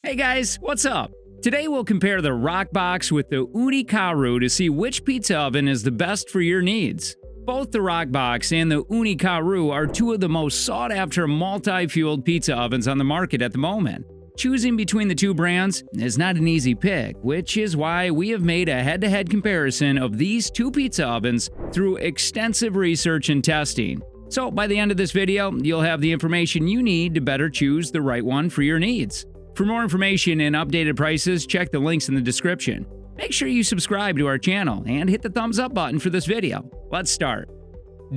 Hey guys, what's up? Today we'll compare the Roccbox with the OONI Karu to see which pizza oven is the best for your needs. Both the Roccbox and the OONI Karu are two of the most sought-after multi-fueled pizza ovens on the market at the moment. Choosing between the two brands is not an easy pick, which is why we have made a head-to-head comparison of these two pizza ovens through extensive research and testing. So by the end of this video, you'll have the information you need to better choose the right one for your needs. For more information and updated prices, check the links in the description. Make sure you subscribe to our channel and hit the thumbs up button for this video. Let's start.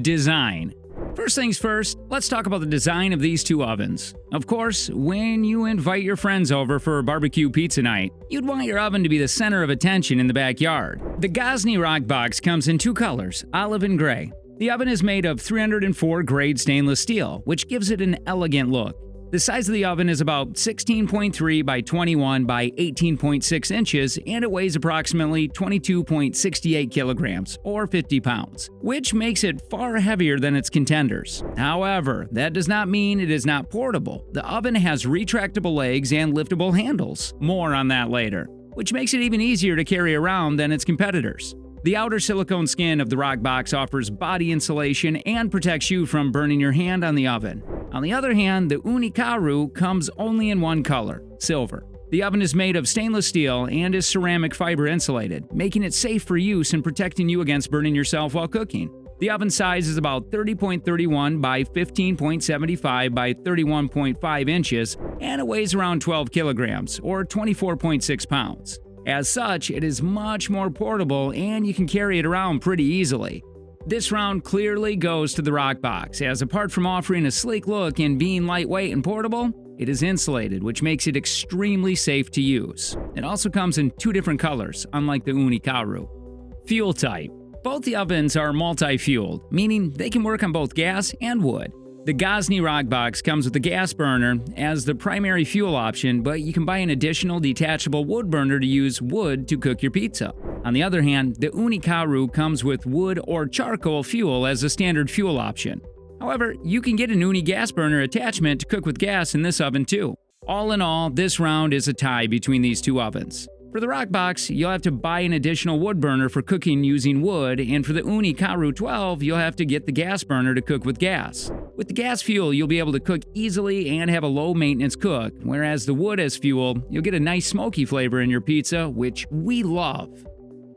Design. First things first, let's talk about the design of these two ovens. Of course, when you invite your friends over for a barbecue pizza night, you'd want your oven to be the center of attention in the backyard. The Gozney Roccbox comes in two colors, olive and gray. The oven is made of 304 grade stainless steel, which gives it an elegant look. The size of the oven is about 16.3 by 21 by 18.6 inches, and it weighs approximately 22.68 kilograms, or 50 pounds, which makes it far heavier than its contenders. However, that does not mean it is not portable. The oven has retractable legs and liftable handles. More on that later, which makes it even easier to carry around than its competitors. The outer silicone skin of the Roccbox offers body insulation and protects you from burning your hand on the oven. On the other hand, the OONI Karu comes only in one color, silver. The oven is made of stainless steel and is ceramic fiber insulated, making it safe for use and protecting you against burning yourself while cooking. The oven size is about 30.31 by 15.75 by 31.5 inches, and it weighs around 12 kilograms, or 24.6 pounds. As such, it is much more portable and you can carry it around pretty easily. This round clearly goes to the Roccbox, as apart from offering a sleek look and being lightweight and portable, it is insulated, which makes it extremely safe to use. It also comes in two different colors, unlike the OONI Karu. Fuel type. Both the ovens are multi-fueled, meaning they can work on both gas and wood. The Gozney Roccbox comes with a gas burner as the primary fuel option, but you can buy an additional detachable wood burner to use wood to cook your pizza. On the other hand, the OONI Karu comes with wood or charcoal fuel as a standard fuel option. However, you can get an OONI gas burner attachment to cook with gas in this oven too. All in all, this round is a tie between these two ovens. For the Roccbox, you'll have to buy an additional wood burner for cooking using wood, and for the OONI Karu 12, you'll have to get the gas burner to cook with gas. With the gas fuel, you'll be able to cook easily and have a low-maintenance cook, whereas the wood as fuel, you'll get a nice smoky flavor in your pizza, which we love.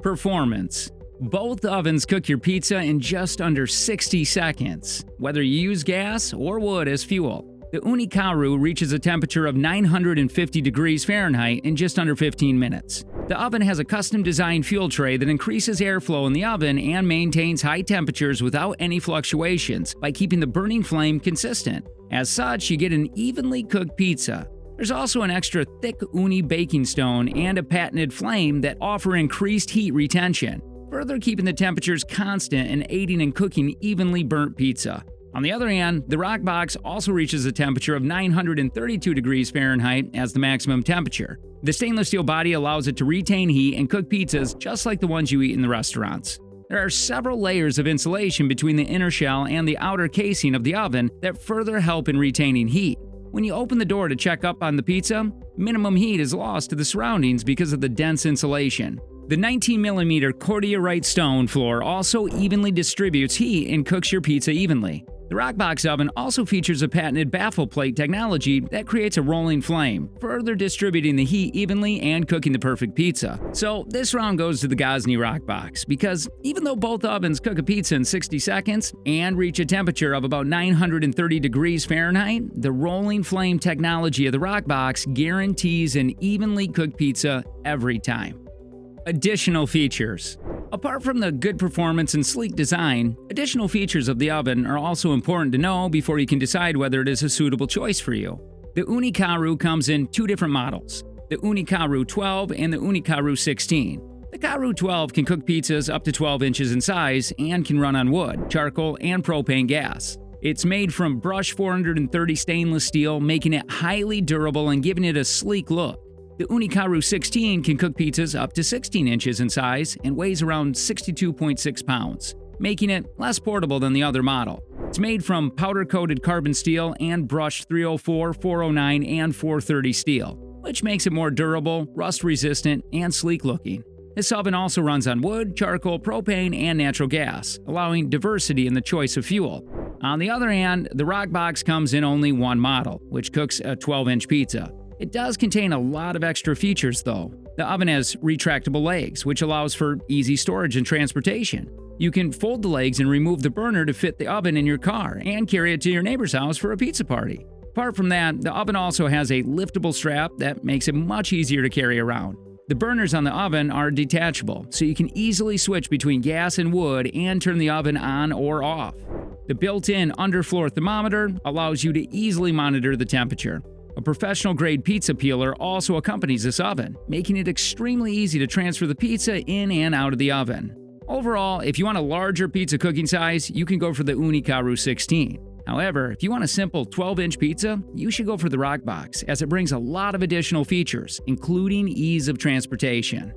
Performance. Both ovens cook your pizza in just under 60 seconds, whether you use gas or wood as fuel. The OONI Karu reaches a temperature of 950 degrees Fahrenheit in just under 15 minutes. The oven has a custom-designed fuel tray that increases airflow in the oven and maintains high temperatures without any fluctuations by keeping the burning flame consistent. As such, you get an evenly cooked pizza. There's also an extra thick OONI baking stone and a patented flame that offer increased heat retention, further keeping the temperatures constant and aiding in cooking evenly burnt pizza. On the other hand, the Roccbox also reaches a temperature of 932 degrees Fahrenheit as the maximum temperature. The stainless steel body allows it to retain heat and cook pizzas just like the ones you eat in the restaurants. There are several layers of insulation between the inner shell and the outer casing of the oven that further help in retaining heat. When you open the door to check up on the pizza, minimum heat is lost to the surroundings because of the dense insulation. The 19mm cordiorite stone floor also evenly distributes heat and cooks your pizza evenly. The Roccbox oven also features a patented baffle plate technology that creates a rolling flame, further distributing the heat evenly and cooking the perfect pizza. So this round goes to the Gozney Roccbox because even though both ovens cook a pizza in 60 seconds and reach a temperature of about 930 degrees Fahrenheit, the rolling flame technology of the Roccbox guarantees an evenly cooked pizza every time. Additional features. Apart from the good performance and sleek design, additional features of the oven are also important to know before you can decide whether it is a suitable choice for you. The OONI Karu comes in two different models, the OONI Karu 12 and the OONI Karu 16. The Karu 12 can cook pizzas up to 12 inches in size and can run on wood, charcoal, and propane gas. It's made from brushed 430 stainless steel, making it highly durable and giving it a sleek look. The OONI Karu 16 can cook pizzas up to 16 inches in size and weighs around 62.6 pounds, making it less portable than the other model. It's made from powder-coated carbon steel and brushed 304, 409, and 430 steel. which makes it more durable, rust-resistant, and sleek-looking. This oven also runs on wood, charcoal, propane, and natural gas, allowing diversity in the choice of fuel. On the other hand, the Roccbox comes in only one model, which cooks a 12-inch pizza. It does contain a lot of extra features, though. The oven has retractable legs, which allows for easy storage and transportation. You can fold the legs and remove the burner to fit the oven in your car and carry it to your neighbor's house for a pizza party. Apart from that, the oven also has a liftable strap that makes it much easier to carry around. The burners on the oven are detachable, so you can easily switch between gas and wood and turn the oven on or off. The built-in underfloor thermometer allows you to easily monitor the temperature. A professional-grade pizza peeler also accompanies this oven, making it extremely easy to transfer the pizza in and out of the oven. Overall, if you want a larger pizza cooking size, you can go for the OONI Karu 16. However, if you want a simple 12-inch pizza, you should go for the Roccbox, as it brings a lot of additional features, including ease of transportation.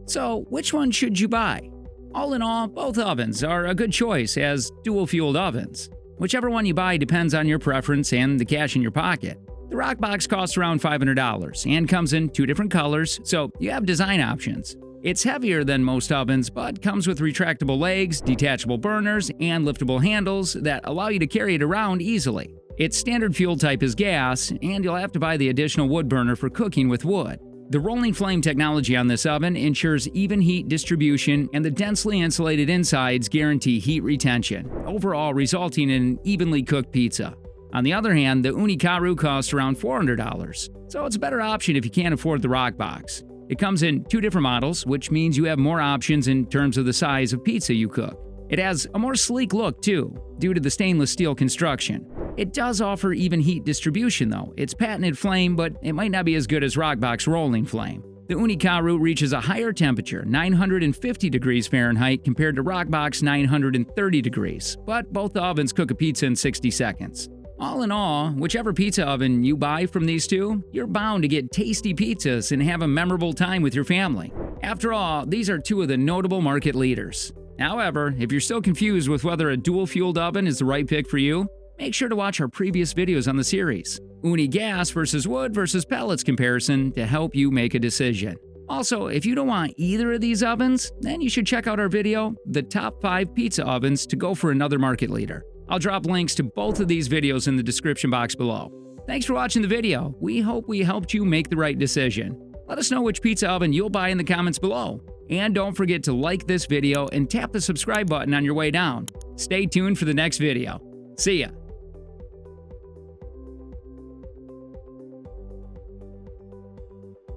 So, which one should you buy? All in all, both ovens are a good choice as dual-fueled ovens. Whichever one you buy depends on your preference and the cash in your pocket. The Roccbox costs around $500 and comes in 2 different colors, so you have design options. It's heavier than most ovens, but comes with retractable legs, detachable burners, and liftable handles that allow you to carry it around easily. Its standard fuel type is gas, and you'll have to buy the additional wood burner for cooking with wood. The rolling flame technology on this oven ensures even heat distribution, and the densely insulated insides guarantee heat retention, overall resulting in an evenly cooked pizza. On the other hand, the OONI Karu costs around $400, so it's a better option if you can't afford the Roccbox. It comes in 2 different models, which means you have more options in terms of the size of pizza you cook. It has a more sleek look, too, due to the stainless steel construction. It does offer even heat distribution, though. It's patented flame, but it might not be as good as Roccbox rolling flame. The OONI Karu reaches a higher temperature, 950 degrees Fahrenheit, compared to Roccbox 930 degrees, but both ovens cook a pizza in 60 seconds. All in all, whichever pizza oven you buy from these two, you're bound to get tasty pizzas and have a memorable time with your family. After all, these are 2 of the notable market leaders. However, if you're still confused with whether a dual-fueled oven is the right pick for you, make sure to watch our previous videos on the series, OONI gas versus wood versus pellets comparison, to help you make a decision. Also, if you don't want either of these ovens, then you should check out our video, The Top 5 Pizza Ovens to Go for Another Market Leader. I'll drop links to both of these videos in the description box below. Thanks for watching the video. We hope we helped you make the right decision. Let us know which pizza oven you'll buy in the comments below. And don't forget to like this video and tap the subscribe button on your way down. Stay tuned for the next video. See ya!